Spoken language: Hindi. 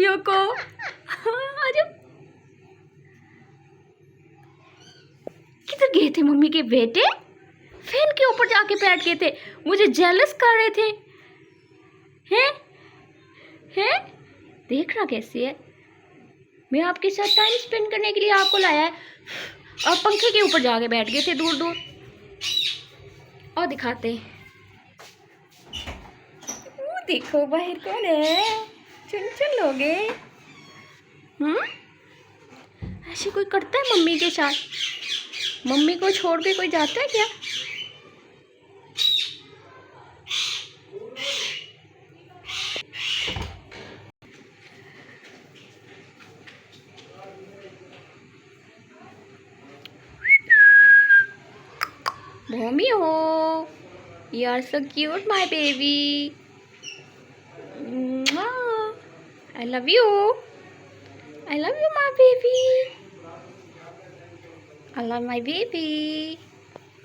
रोमियो को। अरे किधर गए थे मम्मी के बेटे? फैन के ऊपर जाके बैठ गए थे, मुझे जेलस कर रहे थे। हैं हैं देख रहा कैसे है? मैं आपके साथ टाइम स्पेंड करने के लिए आपको लाया है, और पंखे के ऊपर जाके बैठ गए थे दूर दूर। और दिखाते वो देखो बाहर कौन है, चुन चुन लोगे। ऐसे कोई करता है मम्मी के साथ? मम्मी को छोड़ के कोई जाता है क्या? Romeo, you are so cute, my baby. Mwah. I love you. I love you, my baby. I love my baby.